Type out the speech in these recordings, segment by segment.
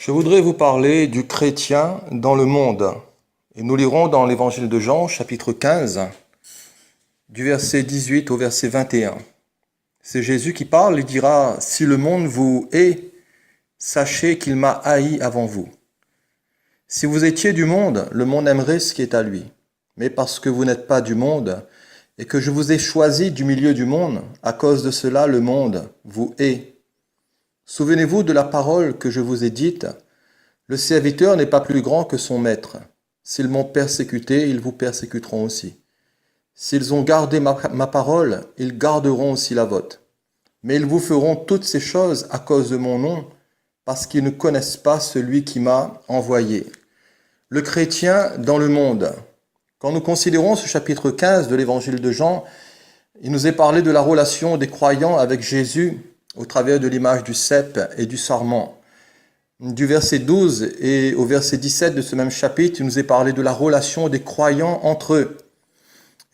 Je voudrais vous parler du chrétien dans le monde. Et nous lirons dans l'évangile de Jean, chapitre 15, du verset 18 au verset 21. C'est Jésus qui parle, il dira « Si le monde vous hait, sachez qu'il m'a haï avant vous. Si vous étiez du monde, le monde aimerait ce qui est à lui. Mais parce que vous n'êtes pas du monde, et que je vous ai choisi du milieu du monde, à cause de cela le monde vous hait. Souvenez-vous de la parole que je vous ai dite. Le serviteur n'est pas plus grand que son maître. S'ils m'ont persécuté, ils vous persécuteront aussi. S'ils ont gardé ma parole, ils garderont aussi la vôtre. Mais ils vous feront toutes ces choses à cause de mon nom, parce qu'ils ne connaissent pas celui qui m'a envoyé. Le chrétien dans le monde. Quand nous considérons ce chapitre 15 de l'évangile de Jean, il nous est parlé de la relation des croyants avec Jésus au travers de l'image du cep et du sarment. Du verset 12 et au verset 17 de ce même chapitre, il nous est parlé de la relation des croyants entre eux.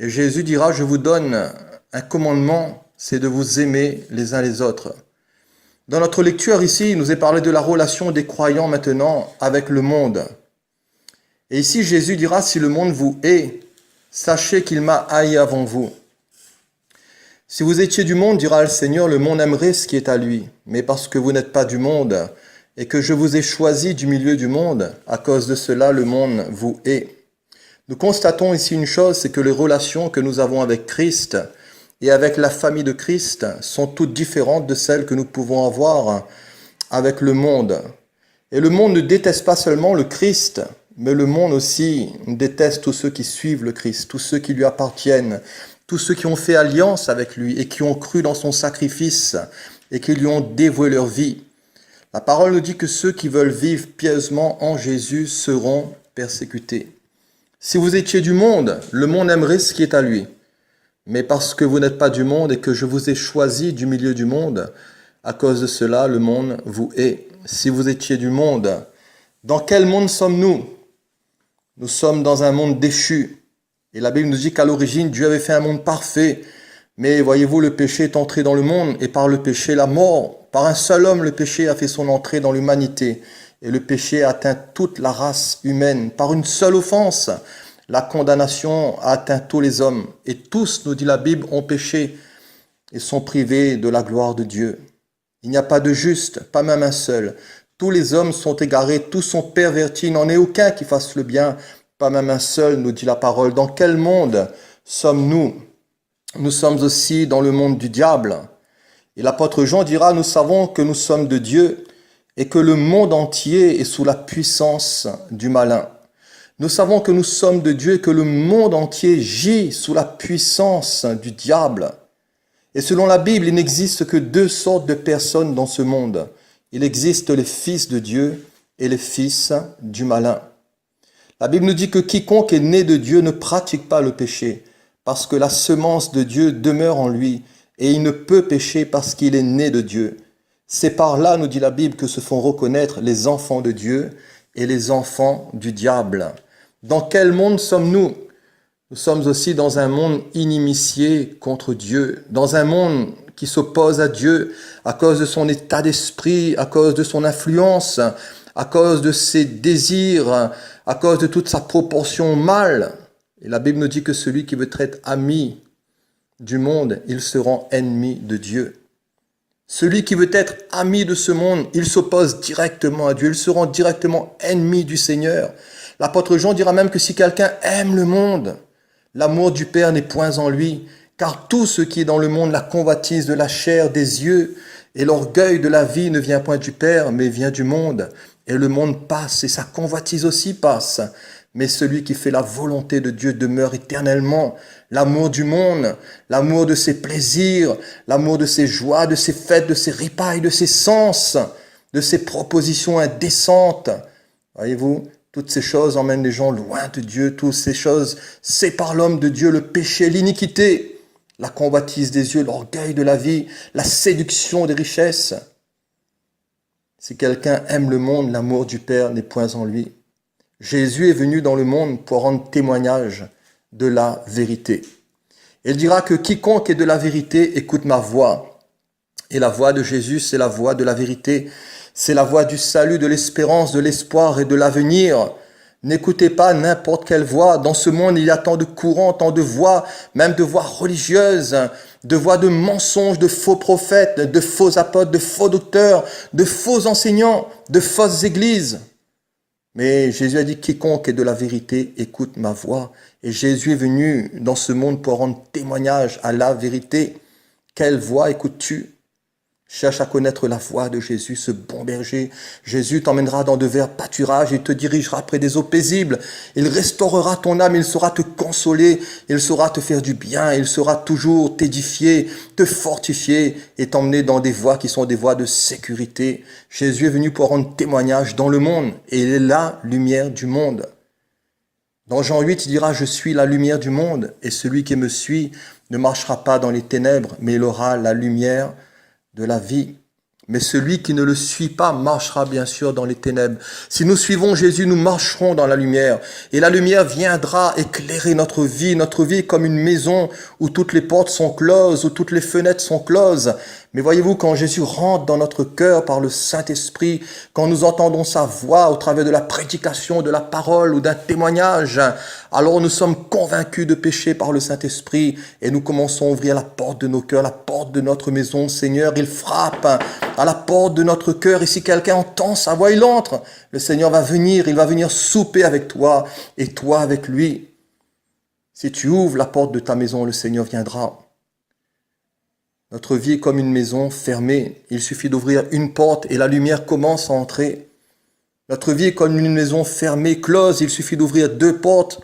Et Jésus dira, je vous donne un commandement, c'est de vous aimer les uns les autres. Dans notre lecture ici, il nous est parlé de la relation des croyants maintenant avec le monde. Et ici, Jésus dira, si le monde vous hait, sachez qu'il m'a haï avant vous. Si vous étiez du monde, dira le Seigneur, le monde aimerait ce qui est à lui. Mais parce que vous n'êtes pas du monde, et que je vous ai choisi du milieu du monde, à cause de cela, le monde vous hait. Nous constatons ici une chose, c'est que les relations que nous avons avec Christ et avec la famille de Christ sont toutes différentes de celles que nous pouvons avoir avec le monde. Et le monde ne déteste pas seulement le Christ, mais le monde aussi déteste tous ceux qui suivent le Christ, tous ceux qui lui appartiennent, tous ceux qui ont fait alliance avec lui et qui ont cru dans son sacrifice et qui lui ont dévoué leur vie. La parole nous dit que ceux qui veulent vivre pieusement en Jésus seront persécutés. Si vous étiez du monde, le monde aimerait ce qui est à lui. Mais parce que vous n'êtes pas du monde et que je vous ai choisi du milieu du monde, à cause de cela, le monde vous hait. Si vous étiez du monde, dans quel monde sommes-nous? Nous sommes dans un monde déchu. Et la Bible nous dit qu'à l'origine, Dieu avait fait un monde parfait. Mais voyez-vous, le péché est entré dans le monde et par le péché, la mort. Par un seul homme, le péché a fait son entrée dans l'humanité. Et le péché a atteint toute la race humaine. Par une seule offense, la condamnation a atteint tous les hommes. Et tous, nous dit la Bible, ont péché et sont privés de la gloire de Dieu. Il n'y a pas de juste, pas même un seul. Tous les hommes sont égarés, tous sont pervertis. Il n'en est aucun qui fasse le bien, pas même un seul, nous dit la parole. Dans quel monde sommes-nous? Nous sommes aussi dans le monde du diable. Et l'apôtre Jean dira, nous savons que nous sommes de Dieu et que le monde entier est sous la puissance du malin. Nous savons que nous sommes de Dieu et que le monde entier gît sous la puissance du diable. Et selon la Bible, il n'existe que deux sortes de personnes dans ce monde. Il existe les fils de Dieu et les fils du malin. La Bible nous dit que quiconque est né de Dieu ne pratique pas le péché, parce que la semence de Dieu demeure en lui, et il ne peut pécher parce qu'il est né de Dieu. C'est par là, nous dit la Bible, que se font reconnaître les enfants de Dieu et les enfants du diable. Dans quel monde sommes-nous? Nous sommes aussi dans un monde inimitié contre Dieu, dans un monde qui s'oppose à Dieu à cause de son état d'esprit, à cause de son influence, à cause de ses désirs, à cause de toute sa proportion mal. Et la Bible nous dit que celui qui veut être ami du monde, il se rend ennemi de Dieu. Celui qui veut être ami de ce monde, il s'oppose directement à Dieu, il se rend directement ennemi du Seigneur. L'apôtre Jean dira même que si quelqu'un aime le monde, l'amour du Père n'est point en lui, car tout ce qui est dans le monde, la convoitise de la chair, des yeux, et l'orgueil de la vie ne vient point du Père, mais vient du monde. Et le monde passe, et sa convoitise aussi passe. Mais celui qui fait la volonté de Dieu demeure éternellement. L'amour du monde, l'amour de ses plaisirs, l'amour de ses joies, de ses fêtes, de ses ripailles, de ses sens, de ses propositions indécentes. Voyez-vous, toutes ces choses emmènent les gens loin de Dieu. Toutes ces choses séparent l'homme de Dieu, le péché, l'iniquité, la convoitise des yeux, l'orgueil de la vie, la séduction des richesses. Si quelqu'un aime le monde, l'amour du Père n'est point en lui. Jésus est venu dans le monde pour rendre témoignage de la vérité. Il dira que quiconque est de la vérité écoute ma voix. Et la voix de Jésus, c'est la voix de la vérité. C'est la voix du salut, de l'espérance, de l'espoir et de l'avenir. N'écoutez pas n'importe quelle voix. Dans ce monde, il y a tant de courants, tant de voix, même de voix religieuses, de voix de mensonges, de faux prophètes, de faux apôtres, de faux docteurs, de faux enseignants, de fausses églises. Mais Jésus a dit, quiconque est de la vérité, écoute ma voix. Et Jésus est venu dans ce monde pour rendre témoignage à la vérité. Quelle voix écoutes-tu? Cherche à connaître la voix de Jésus, ce bon berger. Jésus t'emmènera dans de verts pâturages, il te dirigera près des eaux paisibles. Il restaurera ton âme, il saura te consoler, il saura te faire du bien, il saura toujours t'édifier, te fortifier et t'emmener dans des voies qui sont des voies de sécurité. Jésus est venu pour rendre témoignage dans le monde et il est la lumière du monde. Dans Jean 8, il dira, je suis la lumière du monde et celui qui me suit ne marchera pas dans les ténèbres, mais il aura la lumière de la vie. Mais celui qui ne le suit pas marchera bien sûr dans les ténèbres. Si nous suivons Jésus, nous marcherons dans la lumière. Et la lumière viendra éclairer notre vie comme une maison où toutes les portes sont closes, où toutes les fenêtres sont closes. Mais voyez-vous, quand Jésus rentre dans notre cœur par le Saint-Esprit, quand nous entendons sa voix au travers de la prédication, de la parole ou d'un témoignage, alors nous sommes convaincus de péché par le Saint-Esprit et nous commençons à ouvrir la porte de nos cœurs, la porte de notre maison. Seigneur, il frappe à la porte de notre cœur et si quelqu'un entend sa voix, il entre. Le Seigneur va venir, il va venir souper avec toi et toi avec lui. Si tu ouvres la porte de ta maison, le Seigneur viendra. Notre vie est comme une maison fermée. Il suffit d'ouvrir une porte et la lumière commence à entrer. Notre vie est comme une maison fermée, close. Il suffit d'ouvrir deux portes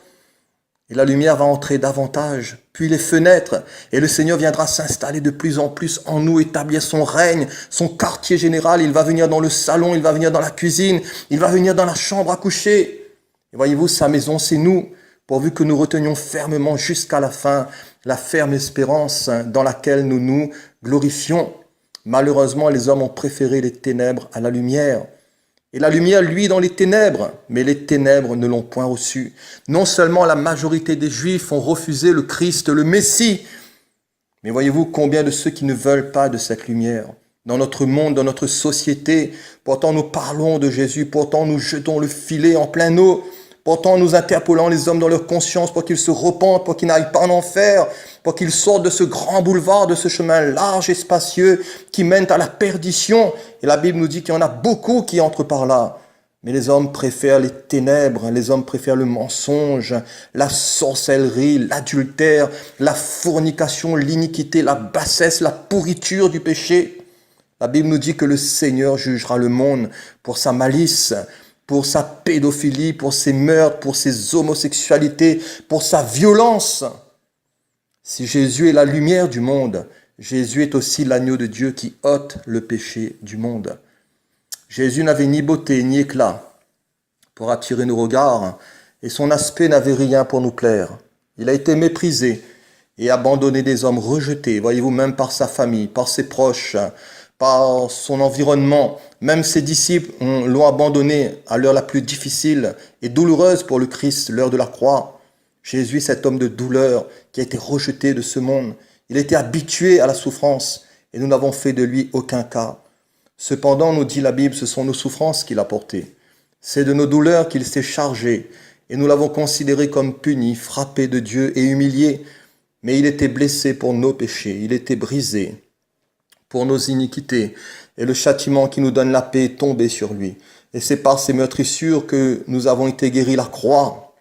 et la lumière va entrer davantage. Puis les fenêtres et le Seigneur viendra s'installer de plus en plus en nous, établir son règne, son quartier général. Il va venir dans le salon, il va venir dans la cuisine, il va venir dans la chambre à coucher. Et voyez-vous, sa maison, c'est nous. Pourvu que nous retenions fermement jusqu'à la fin la ferme espérance dans laquelle nous nous glorifions. Malheureusement, les hommes ont préféré les ténèbres à la lumière. Et la lumière, lui, dans les ténèbres, mais les ténèbres ne l'ont point reçu. Non seulement la majorité des Juifs ont refusé le Christ, le Messie, mais voyez-vous combien de ceux qui ne veulent pas de cette lumière. Dans notre monde, dans notre société, pourtant nous parlons de Jésus, pourtant nous jetons le filet en plein eau, pourtant nous interpellons les hommes dans leur conscience pour qu'ils se repentent, pour qu'ils n'aillent pas en enfer, pour qu'ils sortent de ce grand boulevard, de ce chemin large et spacieux qui mène à la perdition. Et la Bible nous dit qu'il y en a beaucoup qui entrent par là. Mais les hommes préfèrent les ténèbres, les hommes préfèrent le mensonge, la sorcellerie, l'adultère, la fornication, l'iniquité, la bassesse, la pourriture du péché. La Bible nous dit que le Seigneur jugera le monde pour sa malice, pour sa pédophilie, pour ses meurtres, pour ses homosexualités, pour sa violence. Si Jésus est la lumière du monde, Jésus est aussi l'agneau de Dieu qui ôte le péché du monde. Jésus n'avait ni beauté ni éclat pour attirer nos regards et son aspect n'avait rien pour nous plaire. Il a été méprisé et abandonné des hommes rejetés, voyez-vous, même par sa famille, par ses proches, par son environnement. Même ses disciples l'ont abandonné à l'heure la plus difficile et douloureuse pour le Christ, l'heure de la croix. Jésus, cet homme de douleur qui a été rejeté de ce monde, il était habitué à la souffrance et nous n'avons fait de lui aucun cas. Cependant, nous dit la Bible, ce sont nos souffrances qu'il a portées. C'est de nos douleurs qu'il s'est chargé et nous l'avons considéré comme puni, frappé de Dieu et humilié. Mais il était blessé pour nos péchés, il était brisé pour nos iniquités, et le châtiment qui nous donne la paix est tombé sur lui. Et c'est par ces meurtrissures que nous avons été guéris. La croix.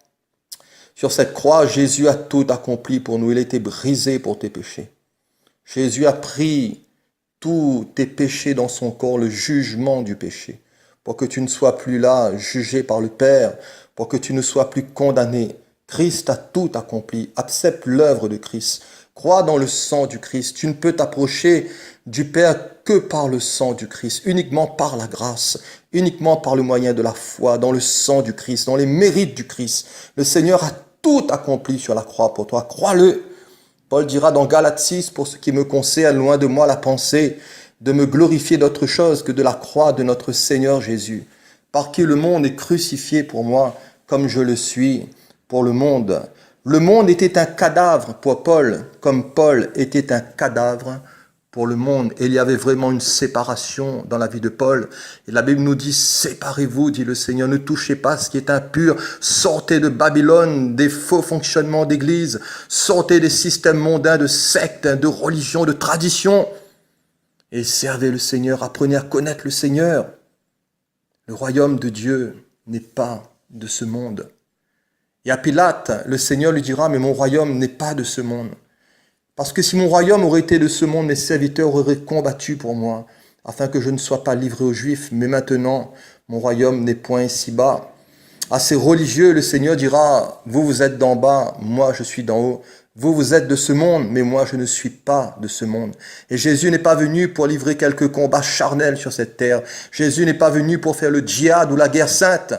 Sur cette croix, Jésus a tout accompli pour nous. Il a été brisé pour tes péchés. Jésus a pris tous tes péchés dans son corps, le jugement du péché, pour que tu ne sois plus là, jugé par le Père, pour que tu ne sois plus condamné. Christ a tout accompli. Accepte l'œuvre de Christ. Crois dans le sang du Christ. Tu ne peux t'approcher du Père que par le sang du Christ, uniquement par la grâce, uniquement par le moyen de la foi, dans le sang du Christ, dans les mérites du Christ. Le Seigneur a tout accompli sur la croix pour toi. Crois-le. Paul dira dans Galates 6, pour ce qui me concerne, loin de moi la pensée de me glorifier d'autre chose que de la croix de notre Seigneur Jésus, par qui le monde est crucifié pour moi, comme je le suis pour le monde. Le monde était un cadavre pour Paul, comme Paul était un cadavre pour le monde. Et il y avait vraiment une séparation dans la vie de Paul. Et la Bible nous dit, séparez-vous, dit le Seigneur, ne touchez pas ce qui est impur, sortez de Babylone, des faux fonctionnements d'église, sortez des systèmes mondains de sectes, de religions, de traditions, et servez le Seigneur, apprenez à connaître le Seigneur. Le royaume de Dieu n'est pas de ce monde. Et à Pilate, le Seigneur lui dira, mais mon royaume n'est pas de ce monde. Parce que si mon royaume aurait été de ce monde, mes serviteurs auraient combattu pour moi, afin que je ne sois pas livré aux Juifs. Mais maintenant, mon royaume n'est point ici-bas. À ces religieux, le Seigneur dira, vous, vous êtes d'en bas, moi, je suis d'en haut. Vous, vous êtes de ce monde, mais moi, je ne suis pas de ce monde. Et Jésus n'est pas venu pour livrer quelques combats charnels sur cette terre. Jésus n'est pas venu pour faire le djihad ou la guerre sainte,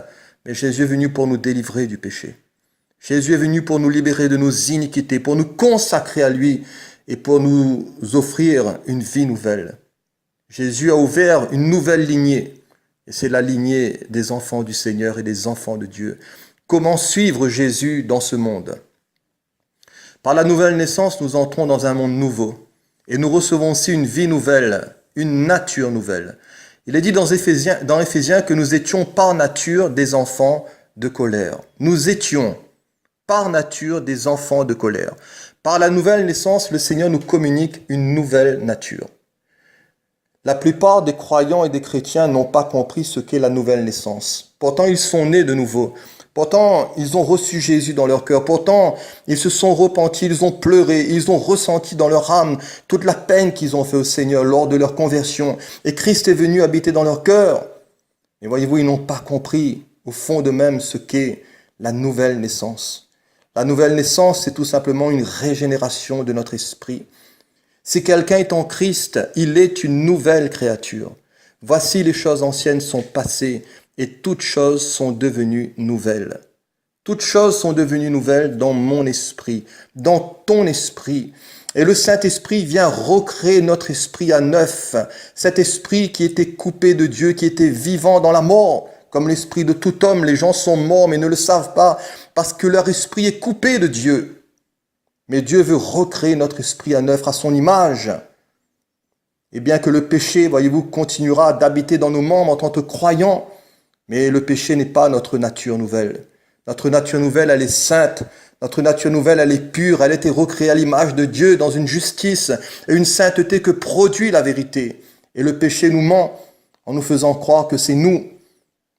mais Jésus est venu pour nous délivrer du péché. Jésus est venu pour nous libérer de nos iniquités, pour nous consacrer à lui et pour nous offrir une vie nouvelle. Jésus a ouvert une nouvelle lignée, et c'est la lignée des enfants du Seigneur et des enfants de Dieu. Comment suivre Jésus dans ce monde? Par la nouvelle naissance, nous entrons dans un monde nouveau et nous recevons aussi une vie nouvelle, une nature nouvelle. Il est dit dans Éphésiens que nous étions par nature des enfants de colère. Nous étions par nature des enfants de colère. Par la nouvelle naissance, le Seigneur nous communique une nouvelle nature. La plupart des croyants et des chrétiens n'ont pas compris ce qu'est la nouvelle naissance. Pourtant, ils sont nés de nouveau. Pourtant, ils ont reçu Jésus dans leur cœur. Pourtant, ils se sont repentis, ils ont pleuré, ils ont ressenti dans leur âme toute la peine qu'ils ont fait au Seigneur lors de leur conversion. Et Christ est venu habiter dans leur cœur. Mais voyez-vous, ils n'ont pas compris au fond d'eux-mêmes ce qu'est la nouvelle naissance. La nouvelle naissance, c'est tout simplement une régénération de notre esprit. Si quelqu'un est en Christ, il est une nouvelle créature. Voici les choses anciennes sont passées et toutes choses sont devenues nouvelles. Toutes choses sont devenues nouvelles dans mon esprit, dans ton esprit. Et le Saint-Esprit vient recréer notre esprit à neuf. Cet esprit qui était coupé de Dieu, qui était vivant dans la mort. Comme l'esprit de tout homme, les gens sont morts mais ne le savent pas parce que leur esprit est coupé de Dieu. Mais Dieu veut recréer notre esprit à neuf, à son image. Et bien que le péché, voyez-vous, continuera d'habiter dans nos membres en tant que croyants, mais le péché n'est pas notre nature nouvelle. Notre nature nouvelle, elle est sainte. Notre nature nouvelle, elle est pure. Elle a été recréée à l'image de Dieu dans une justice et une sainteté que produit la vérité. Et le péché nous ment en nous faisant croire que c'est nous.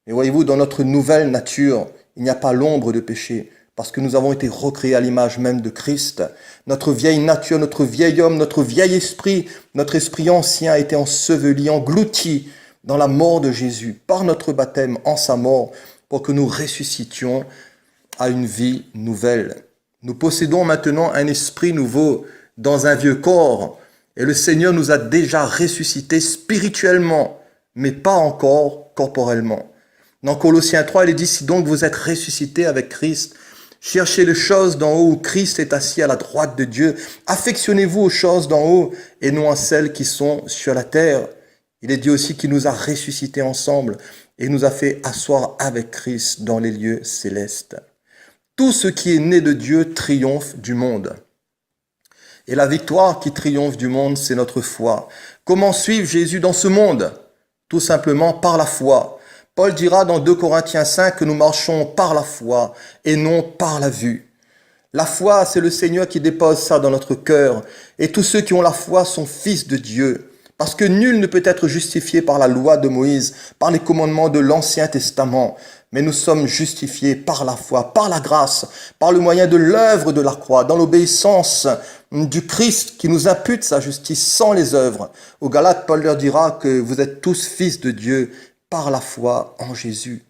Et voyez-vous, dans notre nouvelle nature, il n'y a pas l'ombre de péché, parce que nous avons été recréés à l'image même de Christ. Notre vieille nature, notre vieil homme, notre vieil esprit, notre esprit ancien a été enseveli, englouti dans la mort de Jésus, par notre baptême en sa mort, pour que nous ressuscitions à une vie nouvelle. Nous possédons maintenant un esprit nouveau dans un vieux corps, et le Seigneur nous a déjà ressuscités spirituellement, mais pas encore corporellement. Dans Colossiens 3, il est dit, si donc vous êtes ressuscités avec Christ, cherchez les choses d'en haut où Christ est assis à la droite de Dieu. Affectionnez-vous aux choses d'en haut et non à celles qui sont sur la terre. Il est dit aussi qu'il nous a ressuscités ensemble et nous a fait asseoir avec Christ dans les lieux célestes. Tout ce qui est né de Dieu triomphe du monde. Et la victoire qui triomphe du monde, c'est notre foi. Comment suivre Jésus dans ce monde? Tout simplement par la foi. Paul dira dans 2 Corinthiens 5 que nous marchons par la foi et non par la vue. La foi, c'est le Seigneur qui dépose ça dans notre cœur. Et tous ceux qui ont la foi sont fils de Dieu. Parce que nul ne peut être justifié par la loi de Moïse, par les commandements de l'Ancien Testament. Mais nous sommes justifiés par la foi, par la grâce, par le moyen de l'œuvre de la croix, dans l'obéissance du Christ qui nous impute sa justice sans les œuvres. Aux Galates, Paul leur dira que vous êtes tous fils de Dieu par la foi en Jésus.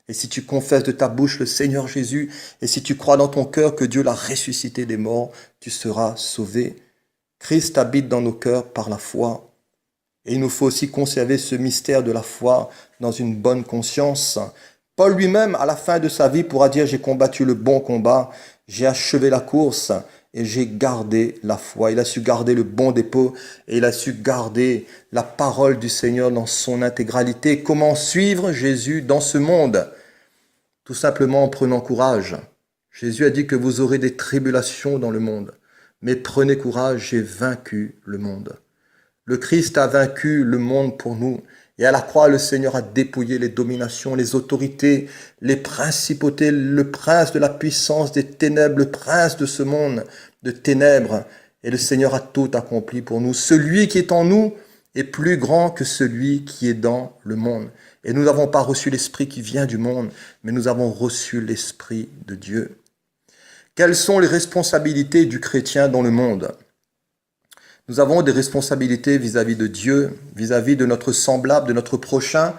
Et si tu confesses de ta bouche le Seigneur Jésus, et si tu crois dans ton cœur que Dieu l'a ressuscité des morts, tu seras sauvé. Christ habite dans nos cœurs par la foi. Et il nous faut aussi conserver ce mystère de la foi dans une bonne conscience. Paul lui-même, à la fin de sa vie, pourra dire « J'ai combattu le bon combat, j'ai achevé la course et j'ai gardé la foi. » Il a su garder le bon dépôt et il a su garder la parole du Seigneur dans son intégralité. Comment suivre Jésus dans ce monde? Tout simplement en prenant courage. Jésus a dit que vous aurez des tribulations dans le monde. Mais prenez courage, j'ai vaincu le monde. Le Christ a vaincu le monde pour nous. Et à la croix, le Seigneur a dépouillé les dominations, les autorités, les principautés, le prince de la puissance des ténèbres, le prince de ce monde de ténèbres. Et le Seigneur a tout accompli pour nous. Celui qui est en nous est plus grand que celui qui est dans le monde. Et nous n'avons pas reçu l'esprit qui vient du monde, mais nous avons reçu l'esprit de Dieu. Quelles sont les responsabilités du chrétien dans le monde ? Nous avons des responsabilités vis-à-vis de Dieu, vis-à-vis de notre semblable, de notre prochain,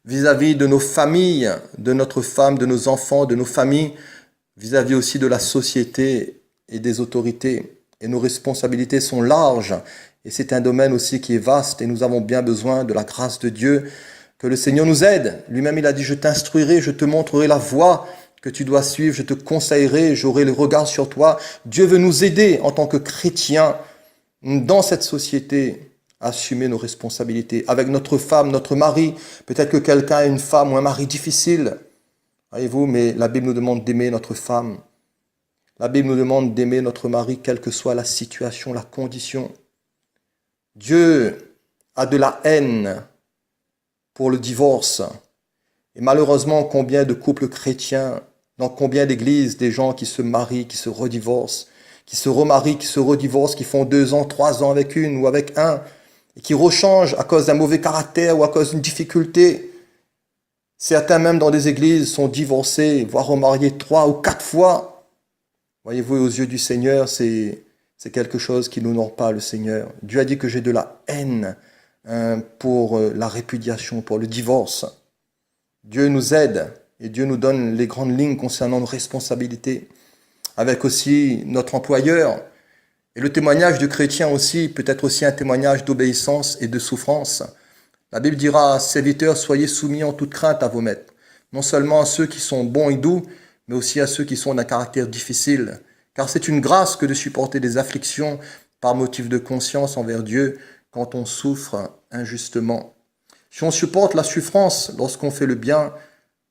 vis-à-vis de nos familles, de notre femme, de nos enfants, de nos familles, vis-à-vis aussi de la société et des autorités. Et nos responsabilités sont larges et c'est un domaine aussi qui est vaste et nous avons bien besoin de la grâce de Dieu, que le Seigneur nous aide. Lui-même, il a dit, je t'instruirai, je te montrerai la voie que tu dois suivre, je te conseillerai, j'aurai le regard sur toi. Dieu veut nous aider en tant que chrétiens dans cette société à assumer nos responsabilités. Avec notre femme, notre mari, peut-être que quelqu'un a une femme ou un mari difficile, voyez-vous, mais la Bible nous demande d'aimer notre femme. La Bible nous demande d'aimer notre mari, quelle que soit la situation, la condition. Dieu a de la haine pour le divorce. Et malheureusement, combien de couples chrétiens, dans combien d'églises, des gens qui se marient, qui se redivorcent, qui se remarient, qui se redivorcent, qui font 2 ans, 3 ans avec une ou avec un, et qui rechangent à cause d'un mauvais caractère ou à cause d'une difficulté. Certains même dans des églises sont divorcés, voire remariés 3 ou 4 fois. Voyez-vous, aux yeux du Seigneur, c'est quelque chose qui n'honore pas le Seigneur. Dieu a dit que j'ai de la haine pour la répudiation, pour le divorce. Dieu nous aide et Dieu nous donne les grandes lignes concernant nos responsabilités, avec aussi notre employeur. Et le témoignage du chrétien aussi peut être aussi un témoignage d'obéissance et de souffrance. La Bible dira, serviteurs, soyez soumis en toute crainte à vos maîtres, non seulement à ceux qui sont bons et doux, mais aussi à ceux qui sont d'un caractère difficile. Car c'est une grâce que de supporter des afflictions par motif de conscience envers Dieu quand on souffre injustement. Si on supporte la souffrance lorsqu'on fait le bien,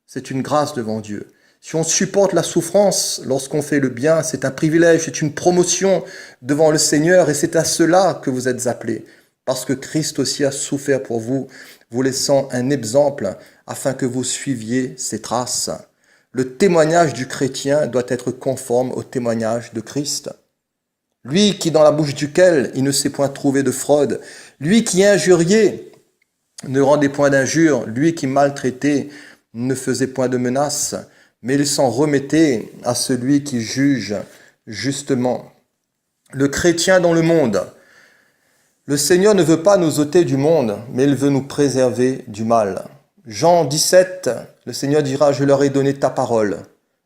c'est une grâce devant Dieu. Si on supporte la souffrance lorsqu'on fait le bien, c'est un privilège, c'est une promotion devant le Seigneur et c'est à cela que vous êtes appelés. Parce que Christ aussi a souffert pour vous, vous laissant un exemple afin que vous suiviez ses traces. Le témoignage du chrétien doit être conforme au témoignage de Christ. Lui qui, dans la bouche duquel il ne s'est point trouvé de fraude, lui qui injuriait ne rendait point d'injure, lui qui maltraitait ne faisait point de menaces, mais il s'en remettait à celui qui juge justement. Le chrétien dans le monde. Le Seigneur ne veut pas nous ôter du monde, mais il veut nous préserver du mal. Jean 17, le Seigneur dira, je leur ai donné ta parole.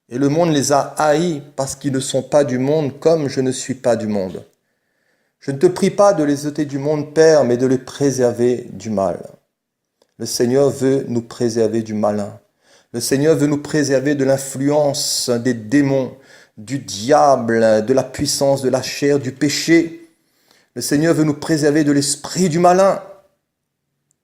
Et le monde les a haïs parce qu'ils ne sont pas du monde comme je ne suis pas du monde. Je ne te prie pas de les ôter du monde, Père, mais de les préserver du mal. Le Seigneur veut nous préserver du malin. Le Seigneur veut nous préserver de l'influence des démons, du diable, de la puissance de la chair, du péché. Le Seigneur veut nous préserver de l'esprit du malin.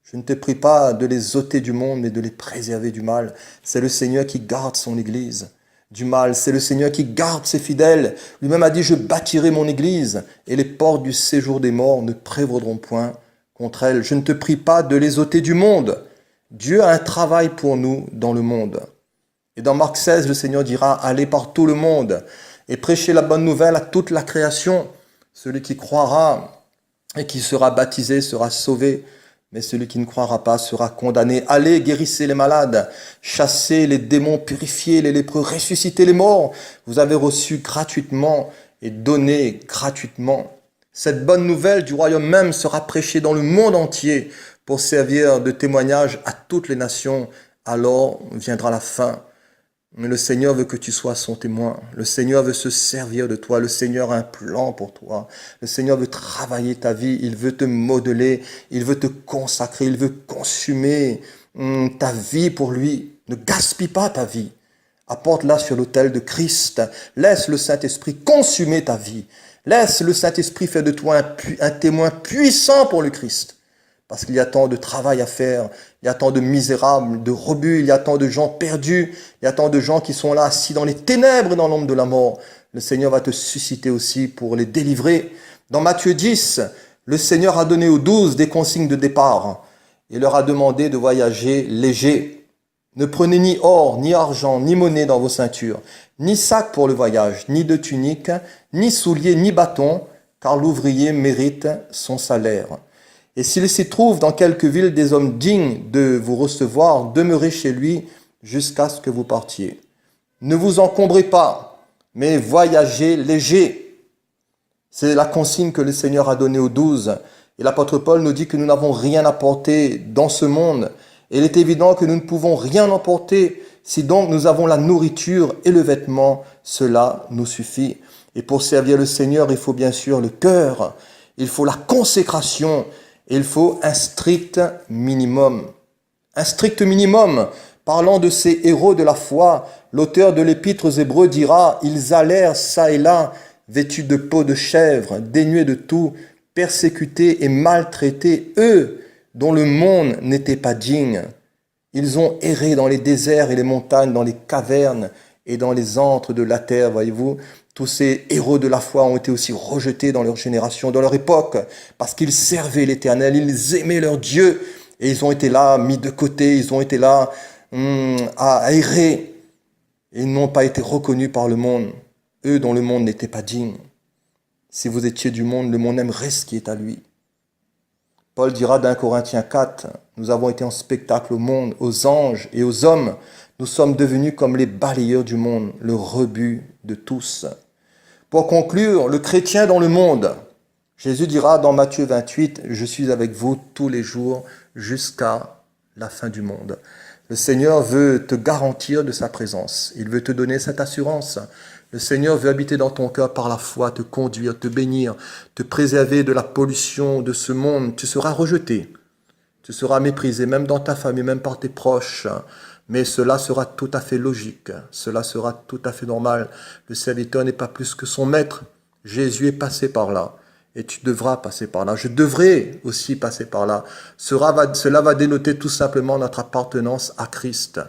Je ne te prie pas de les ôter du monde, mais de les préserver du mal. C'est le Seigneur qui garde son Église du mal. C'est le Seigneur qui garde ses fidèles. Lui-même a dit, je bâtirai mon Église, et les portes du séjour des morts ne prévaudront point contre elle. Je ne te prie pas de les ôter du monde. Dieu a un travail pour nous dans le monde. Et dans Marc 16, le Seigneur dira, allez par tout le monde et prêchez la bonne nouvelle à toute la création. Celui qui croira et qui sera baptisé sera sauvé, mais celui qui ne croira pas sera condamné. Allez, guérissez les malades, chassez les démons, purifiez les lépreux, ressuscitez les morts. Vous avez reçu gratuitement et donné gratuitement. Cette bonne nouvelle du royaume même sera prêchée dans le monde entier pour servir de témoignage à toutes les nations. Alors viendra la fin. Mais le Seigneur veut que tu sois son témoin. Le Seigneur veut se servir de toi. Le Seigneur a un plan pour toi. Le Seigneur veut travailler ta vie. Il veut te modeler. Il veut te consacrer. Il veut consumer ta vie pour lui. Ne gaspille pas ta vie. Apporte-la sur l'autel de Christ. Laisse le Saint-Esprit consumer ta vie. Laisse le Saint-Esprit faire de toi un témoin puissant pour le Christ. Parce qu'il y a tant de travail à faire, il y a tant de misérables, de rebuts, il y a tant de gens perdus, il y a tant de gens qui sont là assis dans les ténèbres et dans l'ombre de la mort. Le Seigneur va te susciter aussi pour les délivrer. Dans Matthieu 10, le Seigneur a donné aux 12 des consignes de départ et leur a demandé de voyager léger. Ne prenez ni or, ni argent, ni monnaie dans vos ceintures, ni sac pour le voyage, ni de tunique, ni souliers, ni bâton, car l'ouvrier mérite son salaire. Et s'il s'y trouve dans quelque ville des hommes dignes de vous recevoir, demeurez chez lui jusqu'à ce que vous partiez. Ne vous encombrez pas, mais voyagez léger. C'est la consigne que le Seigneur a donnée aux 12. Et l'apôtre Paul nous dit que nous n'avons rien à porter dans ce monde. Et il est évident que nous ne pouvons rien emporter. Si donc nous avons la nourriture et le vêtement, cela nous suffit. Et pour servir le Seigneur, il faut bien sûr le cœur, il faut la consécration, et il faut un strict minimum. Un strict minimum. Parlant de ces héros de la foi, l'auteur de l'Épître aux Hébreux dira « Ils allèrent çà et là, vêtus de peau de chèvre, dénués de tout, persécutés et maltraités, eux dont le monde n'était pas digne. Ils ont erré dans les déserts et les montagnes, dans les cavernes et dans les antres de la terre, voyez-vous. Tous ces héros de la foi ont été aussi rejetés dans leur génération, dans leur époque, parce qu'ils servaient l'Éternel, ils aimaient leur Dieu, et ils ont été là, mis de côté, ils ont été là à errer, et ils n'ont pas été reconnus par le monde, eux dont le monde n'était pas digne. Si vous étiez du monde, le monde aimerait ce qui est à lui. Paul dira d'un Corinthiens 4, nous avons été en spectacle au monde, aux anges et aux hommes. Nous sommes devenus comme les balayeurs du monde, le rebut de tous. Pour conclure, le chrétien dans le monde, Jésus dira dans Matthieu 28, je suis avec vous tous les jours jusqu'à la fin du monde. Le Seigneur veut te garantir de sa présence. Il veut te donner cette assurance. Le Seigneur veut habiter dans ton cœur par la foi, te conduire, te bénir, te préserver de la pollution de ce monde. Tu seras rejeté, tu seras méprisé, même dans ta famille, même par tes proches. Mais cela sera tout à fait logique, cela sera tout à fait normal. Le serviteur n'est pas plus que son maître. Jésus est passé par là et tu devras passer par là. Je devrais aussi passer par là. Cela va dénoter tout simplement notre appartenance à Christ.